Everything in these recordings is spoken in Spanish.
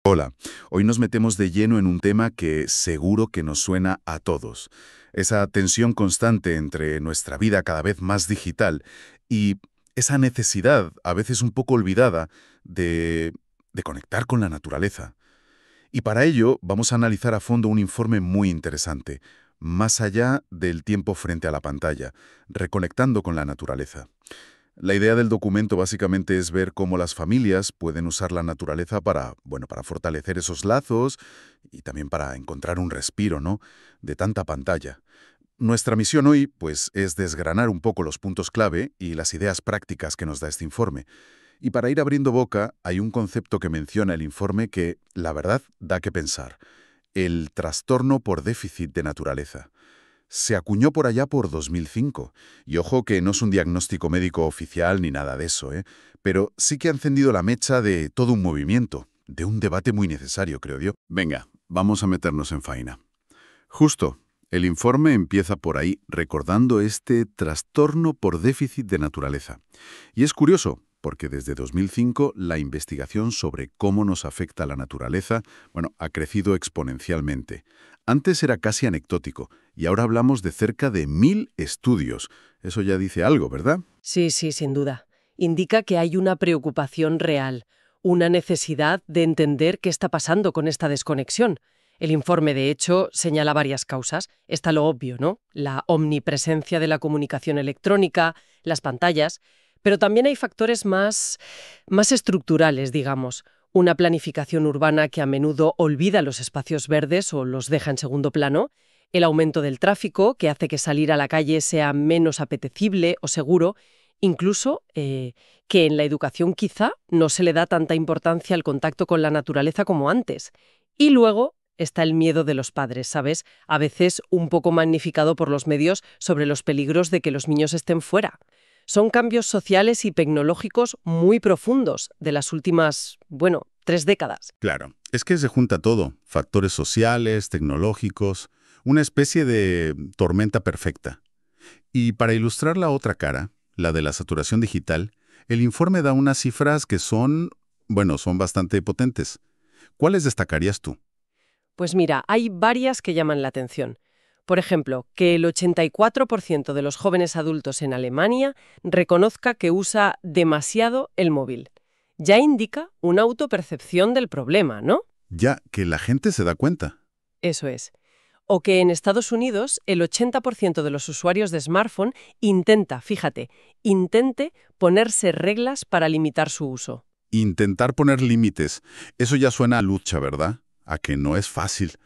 Hola, hoy nos metemos de lleno en un tema que seguro que nos suena a todos. Esa tensión constante entre nuestra vida cada vez más digital y esa necesidad, a veces un poco olvidada, de conectar con la naturaleza. Y para ello vamos a analizar a fondo un informe muy interesante, más allá del tiempo frente a la pantalla, reconectando con la naturaleza. La idea del documento básicamente es ver cómo las familias pueden usar la naturaleza para fortalecer esos lazos y también para encontrar un respiro, ¿no?, de tanta pantalla. Nuestra misión hoy, pues, es desgranar un poco los puntos clave y las ideas prácticas que nos da este informe. Y para ir abriendo boca, hay un concepto que menciona el informe que, la verdad, da que pensar: el trastorno por déficit de naturaleza. Se acuñó por allá por 2005. Y ojo que no es un diagnóstico médico oficial ni nada de eso, ¿eh? Pero sí que ha encendido la mecha de todo un movimiento, de un debate muy necesario, creo yo. Venga, vamos a meternos en faena. Justo, el informe empieza por ahí recordando este trastorno por déficit de naturaleza. Y es curioso, porque desde 2005 la investigación sobre cómo nos afecta la naturaleza, ha crecido exponencialmente. Antes era casi anecdótico, y ahora hablamos de cerca de 1000 estudios. Eso ya dice algo, ¿verdad? Sí, sí, sin duda. Indica que hay una preocupación real, una necesidad de entender qué está pasando con esta desconexión. El informe, de hecho, señala varias causas. Está lo obvio, ¿no? La omnipresencia de la comunicación electrónica, las pantallas, pero también hay factores más estructurales, digamos. Una planificación urbana que a menudo olvida los espacios verdes o los deja en segundo plano, el aumento del tráfico, que hace que salir a la calle sea menos apetecible o seguro, incluso que en la educación quizá no se le da tanta importancia al contacto con la naturaleza como antes. Y luego está el miedo de los padres, ¿sabes? A veces un poco magnificado por los medios sobre los peligros de que los niños estén fuera. Son cambios sociales y tecnológicos muy profundos de las últimas, 3 décadas. Claro, es que se junta todo: factores sociales, tecnológicos, una especie de tormenta perfecta. Y para ilustrar la otra cara, la de la saturación digital, el informe da unas cifras que son bastante potentes. ¿Cuáles destacarías tú? Pues mira, hay varias que llaman la atención. Por ejemplo, que el 84% de los jóvenes adultos en Alemania reconozca que usa demasiado el móvil. Ya indica una autopercepción del problema, ¿no? Ya que la gente se da cuenta. Eso es. O que en Estados Unidos el 80% de los usuarios de smartphone intente ponerse reglas para limitar su uso. Intentar poner límites, eso ya suena a lucha, ¿verdad? A que no es fácil.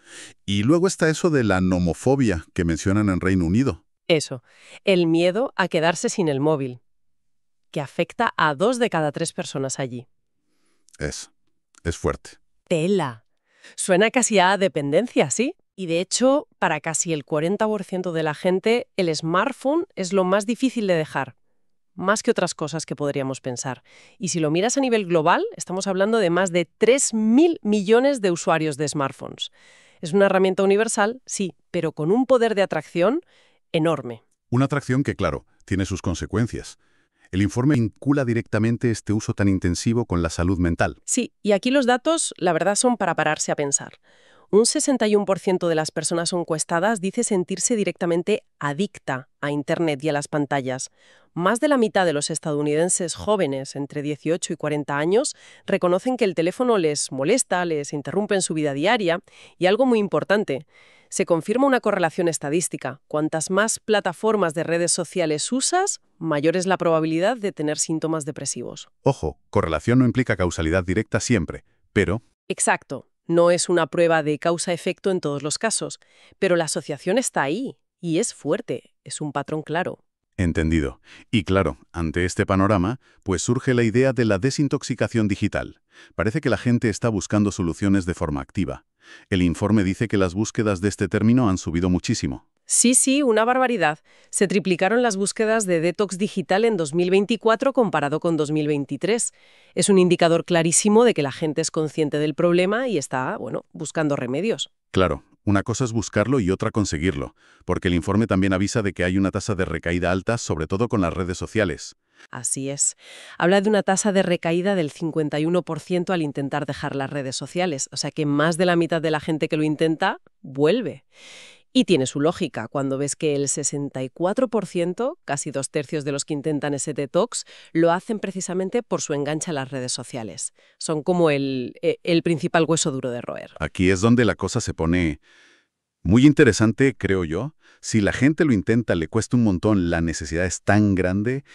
Y luego está eso de la nomofobia que mencionan en Reino Unido. Eso, el miedo a quedarse sin el móvil, que afecta a 2 de cada 3 personas allí. Es fuerte. Tela. Suena casi a dependencia, ¿sí? Y de hecho, para casi el 40% de la gente, el smartphone es lo más difícil de dejar, más que otras cosas que podríamos pensar. Y si lo miras a nivel global, estamos hablando de más de 3.000 millones de usuarios de smartphones. Es una herramienta universal, sí, pero con un poder de atracción enorme. Una atracción que, claro, tiene sus consecuencias. El informe vincula directamente este uso tan intensivo con la salud mental. Sí, y aquí los datos, la verdad, son para pararse a pensar. Un 61% de las personas encuestadas dice sentirse directamente adicta a Internet y a las pantallas. Más de la mitad de los estadounidenses jóvenes entre 18 y 40 años reconocen que el teléfono les molesta, les interrumpe en su vida diaria. Y algo muy importante, se confirma una correlación estadística. Cuantas más plataformas de redes sociales usas, mayor es la probabilidad de tener síntomas depresivos. Ojo, correlación no implica causalidad directa siempre, pero Exacto. No es una prueba de causa-efecto en todos los casos, pero la asociación está ahí y es fuerte, es un patrón claro. entendido. Y claro, ante este panorama, pues surge la idea de la desintoxicación digital. Parece que la gente está buscando soluciones de forma activa. El informe dice que las búsquedas de este término han subido muchísimo. Sí, una barbaridad. Se triplicaron las búsquedas de detox digital en 2024 comparado con 2023. Es un indicador clarísimo de que la gente es consciente del problema y está, buscando remedios. Claro, una cosa es buscarlo y otra conseguirlo, porque el informe también avisa de que hay una tasa de recaída alta, sobre todo con las redes sociales. Así es. Habla de una tasa de recaída del 51% al intentar dejar las redes sociales, o sea que más de la mitad de la gente que lo intenta vuelve. Y tiene su lógica cuando ves que el 64%, casi 2/3 de los que intentan ese detox, lo hacen precisamente por su enganche a las redes sociales. Son como el principal hueso duro de roer. Aquí es donde la cosa se pone muy interesante, creo yo. Si la gente lo intenta, le cuesta un montón, la necesidad es tan grande,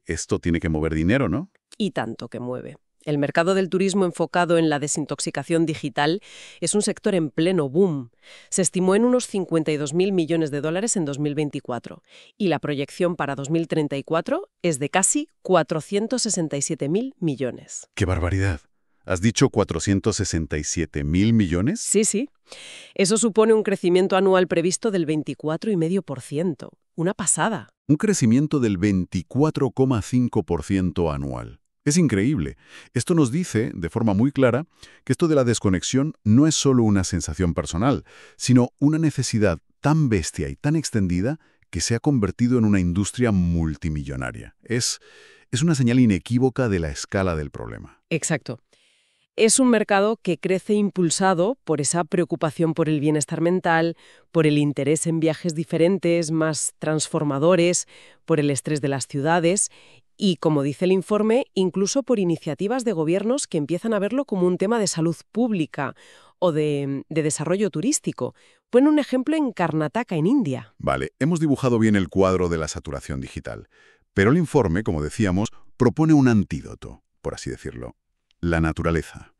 esto tiene que mover dinero, ¿no? Y tanto que mueve. El mercado del turismo enfocado en la desintoxicación digital es un sector en pleno boom. Se estimó en unos 52.000 millones de dólares en 2024 y la proyección para 2034 es de casi 467.000 millones. ¡Qué barbaridad! ¿Has dicho 467.000 millones? Sí, sí. Eso supone un crecimiento anual previsto del 24,5%. Una pasada. Un crecimiento del 24,5% anual. Es increíble. Esto nos dice, de forma muy clara, que esto de la desconexión no es solo una sensación personal, sino una necesidad tan bestia y tan extendida que se ha convertido en una industria multimillonaria. Es una señal inequívoca de la escala del problema. Exacto. Es un mercado que crece impulsado por esa preocupación por el bienestar mental, por el interés en viajes diferentes, más transformadores, por el estrés de las ciudades y, como dice el informe, incluso por iniciativas de gobiernos que empiezan a verlo como un tema de salud pública o de desarrollo turístico. Pone un ejemplo en Karnataka, en India. Vale, hemos dibujado bien el cuadro de la saturación digital, pero el informe, como decíamos, propone un antídoto, por así decirlo. La naturaleza.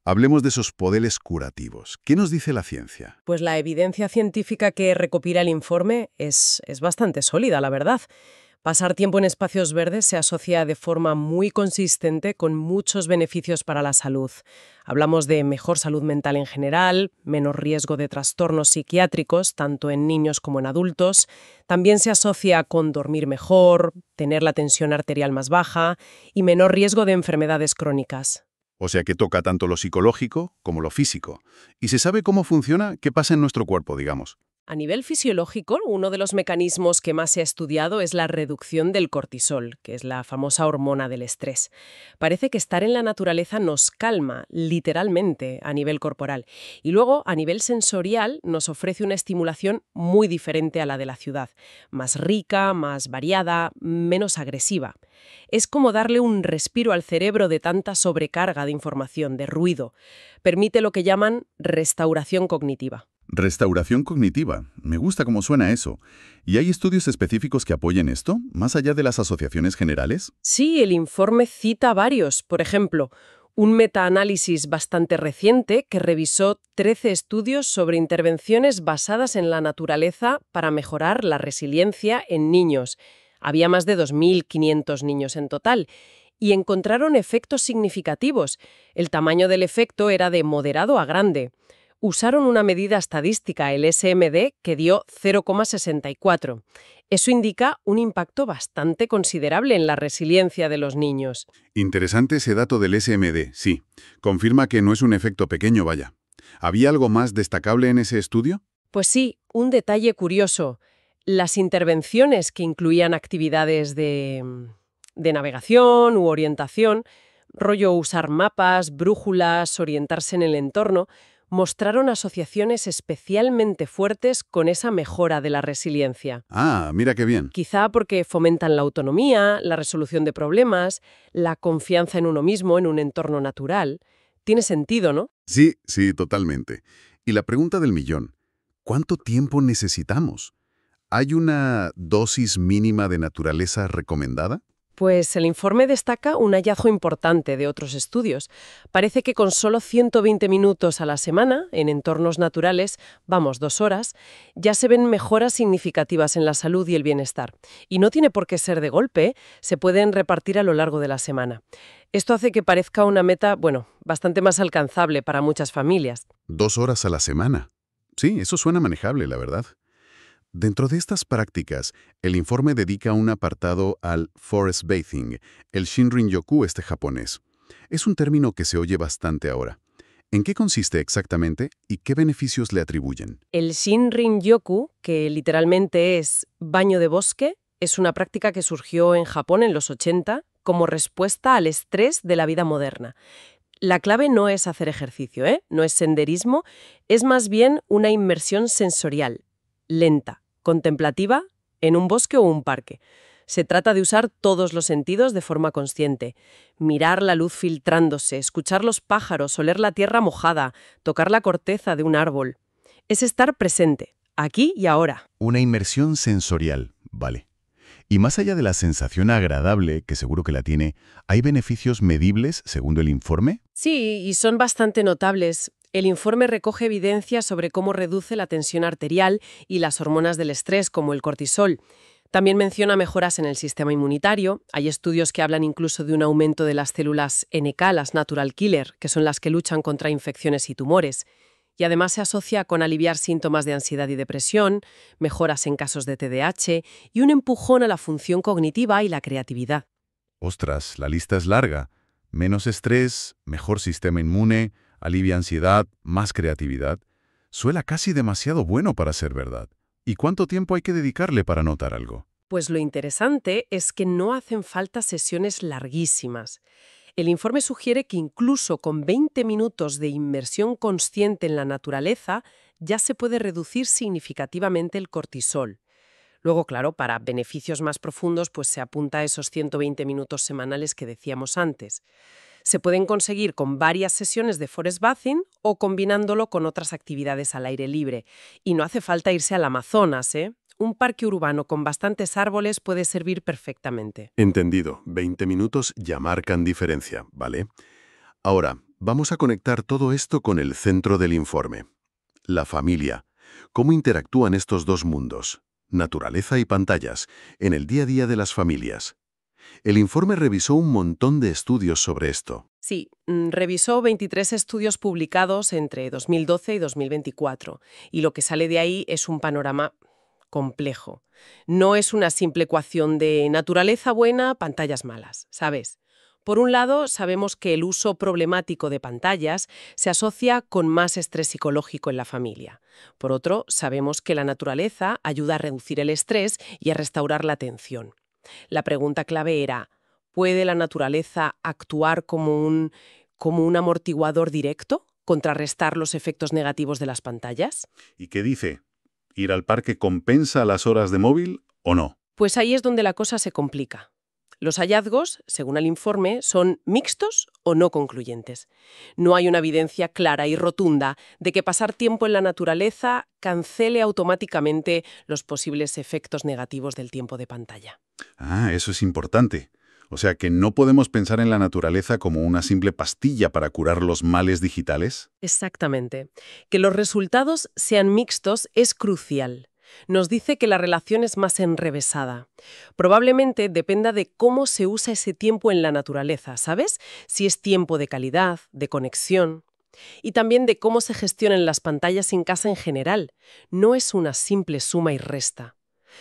Hablemos de esos poderes curativos. ¿Qué nos dice la ciencia? Pues la evidencia científica que recopila el informe es bastante sólida, la verdad. Pasar tiempo en espacios verdes se asocia de forma muy consistente con muchos beneficios para la salud. Hablamos de mejor salud mental en general, menos riesgo de trastornos psiquiátricos, tanto en niños como en adultos. También se asocia con dormir mejor, tener la tensión arterial más baja y menor riesgo de enfermedades crónicas. O sea que toca tanto lo psicológico como lo físico. ¿Y se sabe cómo funciona? ¿Qué pasa en nuestro cuerpo, digamos? A nivel fisiológico, uno de los mecanismos que más se ha estudiado es la reducción del cortisol, que es la famosa hormona del estrés. Parece que estar en la naturaleza nos calma, literalmente, a nivel corporal. Y luego, a nivel sensorial, nos ofrece una estimulación muy diferente a la de la ciudad. Más rica, más variada, menos agresiva. Es como darle un respiro al cerebro de tanta sobrecarga de información, de ruido. Permite lo que llaman restauración cognitiva. Restauración cognitiva. Me gusta cómo suena eso. ¿Y hay estudios específicos que apoyen esto, más allá de las asociaciones generales? Sí, el informe cita varios. Por ejemplo, un metaanálisis bastante reciente que revisó 13 estudios sobre intervenciones basadas en la naturaleza para mejorar la resiliencia en niños. Había más de 2.500 niños en total. Y encontraron efectos significativos. El tamaño del efecto era de moderado a grande. Usaron una medida estadística, el SMD, que dio 0,64. Eso indica un impacto bastante considerable en la resiliencia de los niños. Interesante ese dato del SMD, sí. Confirma que no es un efecto pequeño, vaya. ¿Había algo más destacable en ese estudio? Pues sí, un detalle curioso. Las intervenciones que incluían actividades de navegación u orientación, rollo usar mapas, brújulas, orientarse en el entorno, mostraron asociaciones especialmente fuertes con esa mejora de la resiliencia. Ah, mira qué bien. Quizá porque fomentan la autonomía, la resolución de problemas, la confianza en uno mismo, en un entorno natural. Tiene sentido, ¿no? Sí, sí, totalmente. Y la pregunta del millón, ¿cuánto tiempo necesitamos? ¿Hay una dosis mínima de naturaleza recomendada? Pues el informe destaca un hallazgo importante de otros estudios. Parece que con solo 120 minutos a la semana, en entornos naturales, 2 horas, ya se ven mejoras significativas en la salud y el bienestar. Y no tiene por qué ser de golpe, se pueden repartir a lo largo de la semana. Esto hace que parezca una meta, bastante más alcanzable para muchas familias. 2 horas a la semana. Sí, eso suena manejable, la verdad. Dentro de estas prácticas, el informe dedica un apartado al forest bathing, el Shinrin-yoku japonés. Es un término que se oye bastante ahora. ¿En qué consiste exactamente y qué beneficios le atribuyen? El Shinrin-yoku, que literalmente es baño de bosque, Es una práctica que surgió en Japón en los 80 como respuesta al estrés de la vida moderna. La clave no es hacer ejercicio, ¿eh? No es senderismo, es más bien una inmersión sensorial, lenta, contemplativa, en un bosque o un parque. Se trata de usar todos los sentidos de forma consciente. Mirar la luz filtrándose, escuchar los pájaros, oler la tierra mojada, tocar la corteza de un árbol. Es estar presente, aquí y ahora. Una inmersión sensorial, vale. Y más allá de la sensación agradable, que seguro que la tiene, ¿hay beneficios medibles según el informe? Sí, y son bastante notables. El informe recoge evidencia sobre cómo reduce la tensión arterial y las hormonas del estrés, como el cortisol. También menciona mejoras en el sistema inmunitario. Hay estudios que hablan incluso de un aumento de las células NK, las natural killer, que son las que luchan contra infecciones y tumores. Y además se asocia con aliviar síntomas de ansiedad y depresión, mejoras en casos de TDAH y un empujón a la función cognitiva y la creatividad. Ostras, la lista es larga. Menos estrés, mejor sistema inmune, alivia ansiedad, más creatividad. Suena casi demasiado bueno para ser verdad. ¿Y cuánto tiempo hay que dedicarle para notar algo? Pues lo interesante es que no hacen falta sesiones larguísimas. El informe sugiere que incluso con 20 minutos de inmersión consciente en la naturaleza ya se puede reducir significativamente el cortisol. Luego, claro, para beneficios más profundos, pues se apunta a esos 120 minutos semanales que decíamos antes. Se pueden conseguir con varias sesiones de forest bathing o combinándolo con otras actividades al aire libre. Y no hace falta irse al Amazonas, ¿eh? Un parque urbano con bastantes árboles puede servir perfectamente. Entendido. 20 minutos ya marcan diferencia, ¿vale? Ahora, vamos a conectar todo esto con el centro del informe. La familia. ¿Cómo interactúan estos dos mundos? Naturaleza y pantallas, en el día a día de las familias. El informe revisó un montón de estudios sobre esto. Sí, revisó 23 estudios publicados entre 2012 y 2024, y lo que sale de ahí es un panorama complejo. No es una simple ecuación de naturaleza buena, pantallas malas, ¿sabes? Por un lado, sabemos que el uso problemático de pantallas se asocia con más estrés psicológico en la familia. Por otro, sabemos que la naturaleza ayuda a reducir el estrés y a restaurar la atención. La pregunta clave era, ¿puede la naturaleza actuar como un amortiguador directo? ¿Contrarrestar los efectos negativos de las pantallas? ¿Y qué dice? ¿Ir al parque compensa las horas de móvil o no? Pues ahí es donde la cosa se complica. Los hallazgos, según el informe, son mixtos o no concluyentes. No hay una evidencia clara y rotunda de que pasar tiempo en la naturaleza cancele automáticamente los posibles efectos negativos del tiempo de pantalla. Ah, eso es importante. O sea que no podemos pensar en la naturaleza como una simple pastilla para curar los males digitales. Exactamente. Que los resultados sean mixtos es crucial. Nos dice que la relación es más enrevesada. Probablemente dependa de cómo se usa ese tiempo en la naturaleza, ¿sabes? Si es tiempo de calidad, de conexión. Y también de cómo se gestionan las pantallas en casa en general. No es una simple suma y resta.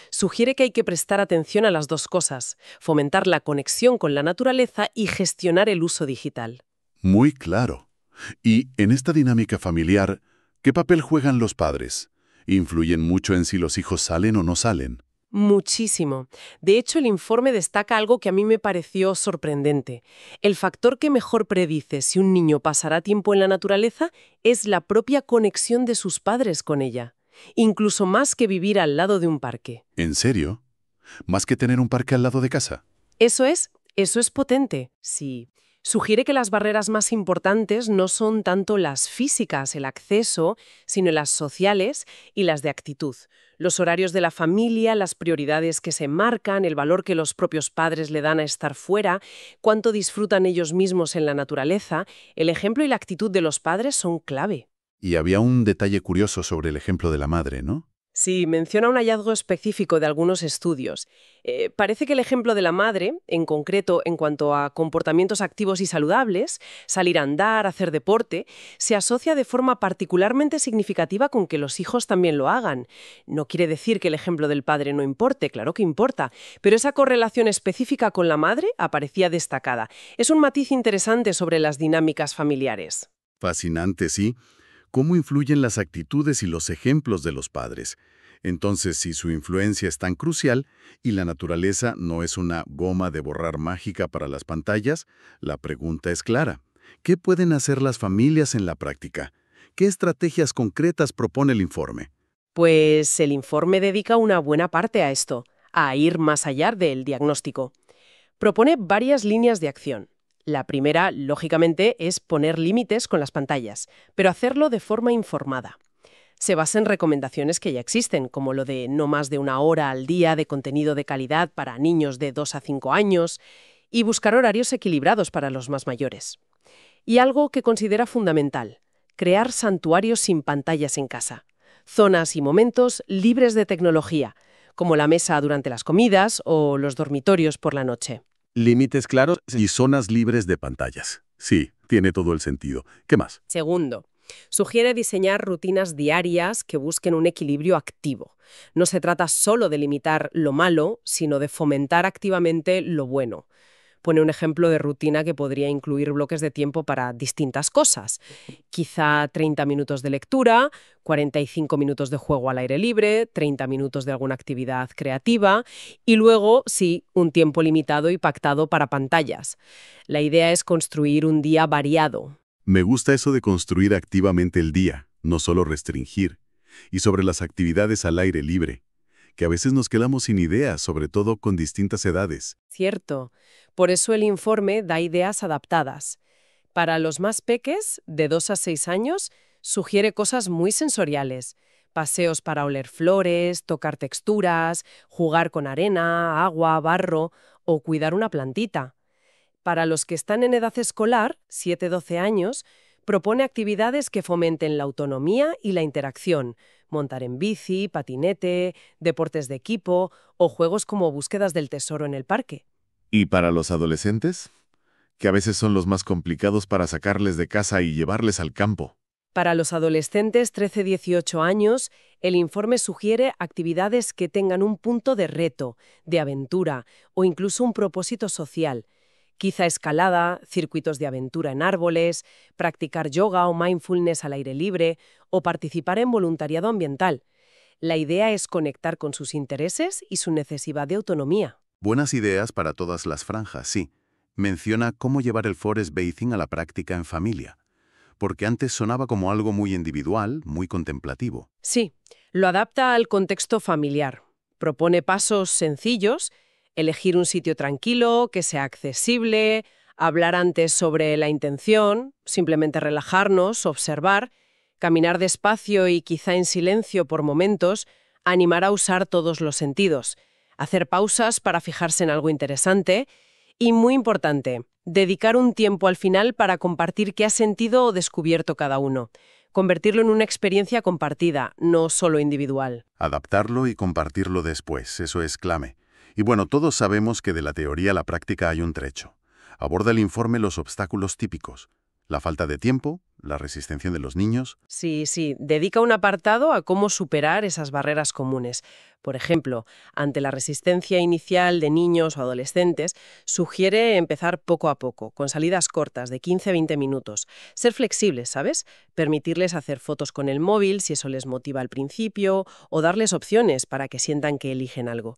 Sugiere que hay que prestar atención a las dos cosas, fomentar la conexión con la naturaleza y gestionar el uso digital. Muy claro. Y en esta dinámica familiar, ¿qué papel juegan los padres? ¿Influyen mucho en si los hijos salen o no salen? Muchísimo. De hecho, el informe destaca algo que a mí me pareció sorprendente. El factor que mejor predice si un niño pasará tiempo en la naturaleza es la propia conexión de sus padres con ella, incluso más que vivir al lado de un parque. ¿En serio? ¿Más que tener un parque al lado de casa? Eso es potente, sí. Sugiere que las barreras más importantes no son tanto las físicas, el acceso, sino las sociales y las de actitud. Los horarios de la familia, las prioridades que se marcan, el valor que los propios padres le dan a estar fuera, cuánto disfrutan ellos mismos en la naturaleza, el ejemplo y la actitud de los padres son clave. Y había un detalle curioso sobre el ejemplo de la madre, ¿no? Sí, menciona un hallazgo específico de algunos estudios. Parece que el ejemplo de la madre, en concreto en cuanto a comportamientos activos y saludables, salir a andar, hacer deporte, se asocia de forma particularmente significativa con que los hijos también lo hagan. No quiere decir que el ejemplo del padre no importe, claro que importa, pero esa correlación específica con la madre aparecía destacada. Es un matiz interesante sobre las dinámicas familiares. Fascinante, sí. ¿Cómo influyen las actitudes y los ejemplos de los padres? Entonces, si su influencia es tan crucial y la naturaleza no es una goma de borrar mágica para las pantallas, la pregunta es clara. ¿Qué pueden hacer las familias en la práctica? ¿Qué estrategias concretas propone el informe? Pues el informe dedica una buena parte a esto, a ir más allá del diagnóstico. Propone varias líneas de acción. La primera, lógicamente, es poner límites con las pantallas, pero hacerlo de forma informada. Se basa en recomendaciones que ya existen, como lo de no más de 1 hora al día de contenido de calidad para niños de 2 a 5 años y buscar horarios equilibrados para los más mayores. Y algo que considera fundamental, crear santuarios sin pantallas en casa. Zonas y momentos libres de tecnología, como la mesa durante las comidas o los dormitorios por la noche. Límites claros y zonas libres de pantallas. Sí, tiene todo el sentido. ¿Qué más? Segundo, sugiere diseñar rutinas diarias que busquen un equilibrio activo. No se trata solo de limitar lo malo, sino de fomentar activamente lo bueno. Pone un ejemplo de rutina que podría incluir bloques de tiempo para distintas cosas. Quizá 30 minutos de lectura, 45 minutos de juego al aire libre, 30 minutos de alguna actividad creativa y luego, sí, un tiempo limitado y pactado para pantallas. La idea es construir un día variado. Me gusta eso de construir activamente el día, no solo restringir. Y sobre las actividades al aire libre, que a veces nos quedamos sin ideas, sobre todo con distintas edades. Cierto. Por eso el informe da ideas adaptadas. Para los más peques, de 2 a 6 años, sugiere cosas muy sensoriales. Paseos para oler flores, tocar texturas, jugar con arena, agua, barro o cuidar una plantita. Para los que están en edad escolar, 7-12 años, propone actividades que fomenten la autonomía y la interacción, montar en bici, patinete, deportes de equipo o juegos como búsquedas del tesoro en el parque. ¿Y para los adolescentes? Que a veces son los más complicados para sacarles de casa y llevarles al campo. Para los adolescentes 13-18 años, el informe sugiere actividades que tengan un punto de reto, de aventura o incluso un propósito social. Quizá escalada, circuitos de aventura en árboles, practicar yoga o mindfulness al aire libre o participar en voluntariado ambiental. La idea es conectar con sus intereses y su necesidad de autonomía. Buenas ideas para todas las franjas, sí. Menciona cómo llevar el forest bathing a la práctica en familia, porque antes sonaba como algo muy individual, muy contemplativo. Sí, lo adapta al contexto familiar. Propone pasos sencillos, elegir un sitio tranquilo, que sea accesible, hablar antes sobre la intención, simplemente relajarnos, observar, caminar despacio y quizá en silencio por momentos, animar a usar todos los sentidos, hacer pausas para fijarse en algo interesante y, muy importante, dedicar un tiempo al final para compartir qué ha sentido o descubierto cada uno. Convertirlo en una experiencia compartida, no solo individual. Adaptarlo y compartirlo después, eso es clave. Y bueno, todos sabemos que de la teoría a la práctica hay un trecho. Aborda el informe los obstáculos típicos. La falta de tiempo, la resistencia de los niños. Sí, dedica un apartado a cómo superar esas barreras comunes. Por ejemplo, ante la resistencia inicial de niños o adolescentes, sugiere empezar poco a poco, con salidas cortas de 15-20 minutos. Ser flexibles, ¿sabes? Permitirles hacer fotos con el móvil si eso les motiva al principio, o darles opciones para que sientan que eligen algo.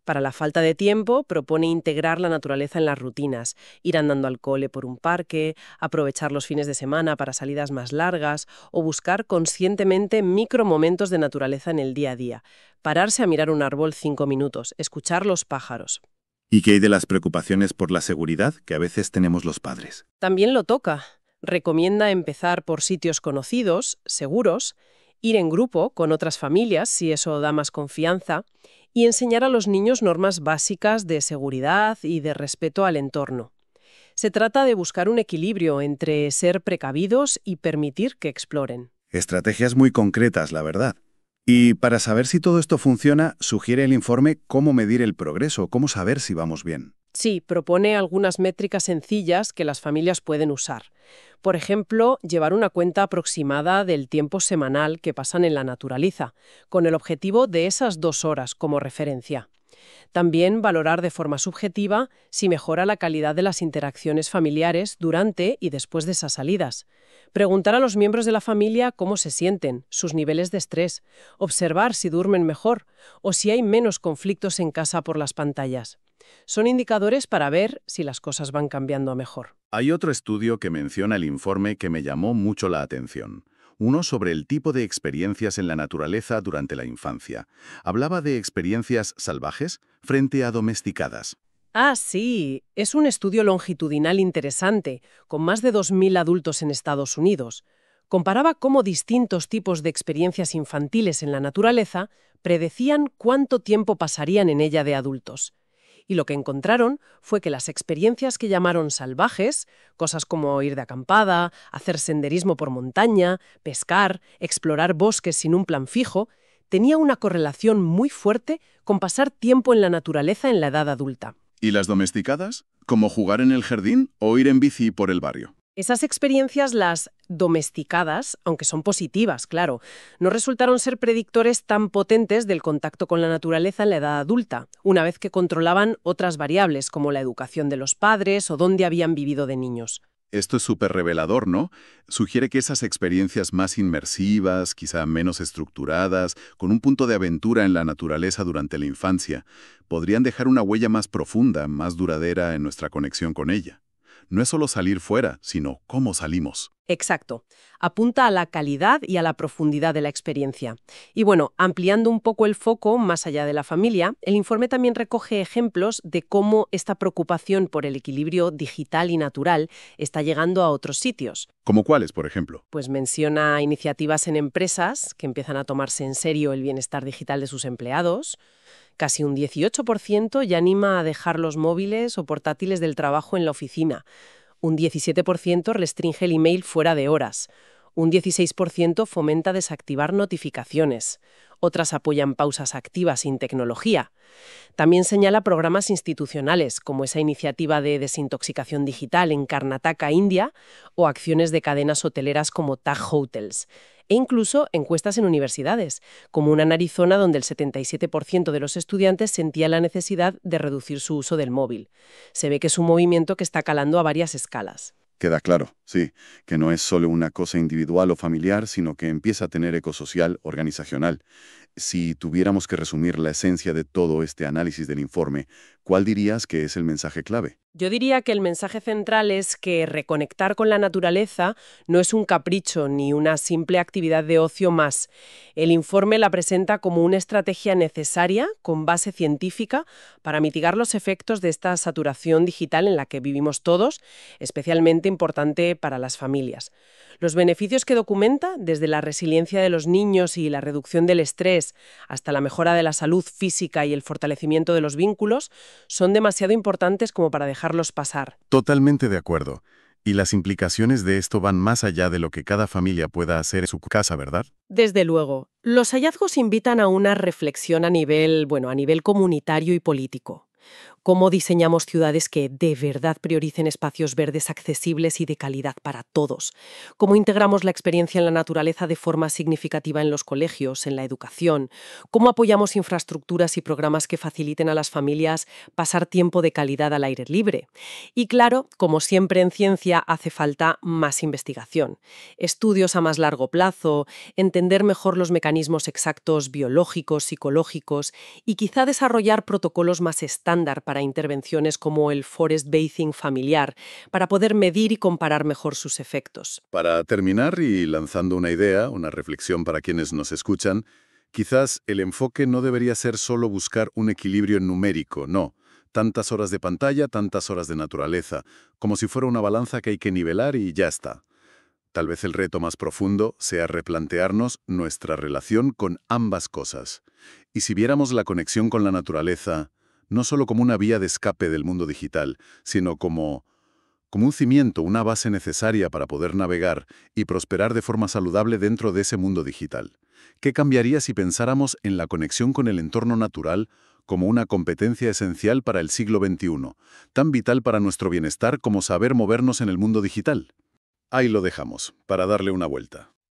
Para la falta de tiempo, propone integrar la naturaleza en las rutinas, ir andando al cole por un parque, aprovechar los fines de semana para salidas más largas o buscar conscientemente micromomentos de naturaleza en el día a día. Pararse a mirar un árbol 5 minutos, escuchar los pájaros. ¿Y qué hay de las preocupaciones por la seguridad que a veces tenemos los padres? También lo toca. Recomienda empezar por sitios conocidos, seguros, ir en grupo con otras familias si eso da más confianza, y enseñar a los niños normas básicas de seguridad y de respeto al entorno. Se trata de buscar un equilibrio entre ser precavidos y permitir que exploren. Estrategias muy concretas, la verdad. Y para saber si todo esto funciona, sugiere el informe cómo medir el progreso, cómo saber si vamos bien. Sí, propone algunas métricas sencillas que las familias pueden usar. Por ejemplo, llevar una cuenta aproximada del tiempo semanal que pasan en la naturaleza, con el objetivo de esas 2 horas como referencia. También valorar de forma subjetiva si mejora la calidad de las interacciones familiares durante y después de esas salidas. Preguntar a los miembros de la familia cómo se sienten, sus niveles de estrés, observar si duermen mejor o si hay menos conflictos en casa por las pantallas. Son indicadores para ver si las cosas van cambiando a mejor. Hay otro estudio que menciona el informe que me llamó mucho la atención. Uno sobre el tipo de experiencias en la naturaleza durante la infancia. Hablaba de experiencias salvajes frente a domesticadas. Ah, sí, es un estudio longitudinal interesante, con más de 2.000 adultos en Estados Unidos. Comparaba cómo distintos tipos de experiencias infantiles en la naturaleza predecían cuánto tiempo pasarían en ella de adultos. Y lo que encontraron fue que las experiencias que llamaron salvajes, cosas como ir de acampada, hacer senderismo por montaña, pescar, explorar bosques sin un plan fijo, tenía una correlación muy fuerte con pasar tiempo en la naturaleza en la edad adulta. ¿Y las domesticadas? ¿Como jugar en el jardín o ir en bici por el barrio? Esas experiencias, las domesticadas, aunque son positivas, claro, no resultaron ser predictores tan potentes del contacto con la naturaleza en la edad adulta, una vez que controlaban otras variables como la educación de los padres o dónde habían vivido de niños. Esto es súper revelador, ¿no? Sugiere que esas experiencias más inmersivas, quizá menos estructuradas, con un punto de aventura en la naturaleza durante la infancia, podrían dejar una huella más profunda, más duradera en nuestra conexión con ella. No es solo salir fuera, sino cómo salimos. Exacto. Apunta a la calidad y a la profundidad de la experiencia. Y bueno, ampliando un poco el foco más allá de la familia, el informe también recoge ejemplos de cómo esta preocupación por el equilibrio digital y natural está llegando a otros sitios. ¿Como cuáles, por ejemplo? Pues menciona iniciativas en empresas que empiezan a tomarse en serio el bienestar digital de sus empleados. Casi un 18% ya anima a dejar los móviles o portátiles del trabajo en la oficina. Un 17% restringe el email fuera de horas. Un 16% fomenta desactivar notificaciones. Otras apoyan pausas activas sin tecnología. También señala programas institucionales, como esa iniciativa de desintoxicación digital en Karnataka, India, o acciones de cadenas hoteleras como Taj Hotels. E incluso encuestas en universidades, como una en Arizona donde el 77% de los estudiantes sentía la necesidad de reducir su uso del móvil. Se ve que es un movimiento que está calando a varias escalas. Queda claro, sí, que no es solo una cosa individual o familiar, sino que empieza a tener eco social, organizacional. Si tuviéramos que resumir la esencia de todo este análisis del informe, ¿cuál dirías que es el mensaje clave? Yo diría que el mensaje central es que reconectar con la naturaleza no es un capricho ni una simple actividad de ocio más. El informe la presenta como una estrategia necesaria, con base científica, para mitigar los efectos de esta saturación digital en la que vivimos todos, especialmente importante para las familias. Los beneficios que documenta, desde la resiliencia de los niños y la reducción del estrés hasta la mejora de la salud física y el fortalecimiento de los vínculos, son demasiado importantes como para dejarlos pasar. Totalmente de acuerdo. Y las implicaciones de esto van más allá de lo que cada familia pueda hacer en su casa, ¿verdad? Desde luego, los hallazgos invitan a una reflexión a nivel comunitario y político. Cómo diseñamos ciudades que de verdad prioricen espacios verdes accesibles y de calidad para todos. Cómo integramos la experiencia en la naturaleza de forma significativa en los colegios, en la educación. Cómo apoyamos infraestructuras y programas que faciliten a las familias pasar tiempo de calidad al aire libre. Y claro, como siempre en ciencia, hace falta más investigación. Estudios a más largo plazo, entender mejor los mecanismos exactos biológicos, psicológicos y quizá desarrollar protocolos más estándar para intervenciones como el forest bathing familiar, para poder medir y comparar mejor sus efectos. Para terminar y lanzando una idea, una reflexión para quienes nos escuchan, quizás el enfoque no debería ser solo buscar un equilibrio numérico, no. Tantas horas de pantalla, tantas horas de naturaleza, como si fuera una balanza que hay que nivelar y ya está. Tal vez el reto más profundo sea replantearnos nuestra relación con ambas cosas. Y si viéramos la conexión con la naturaleza no solo como una vía de escape del mundo digital, sino como un cimiento, una base necesaria para poder navegar y prosperar de forma saludable dentro de ese mundo digital. ¿Qué cambiaría si pensáramos en la conexión con el entorno natural como una competencia esencial para el siglo XXI, tan vital para nuestro bienestar como saber movernos en el mundo digital? Ahí lo dejamos, para darle una vuelta.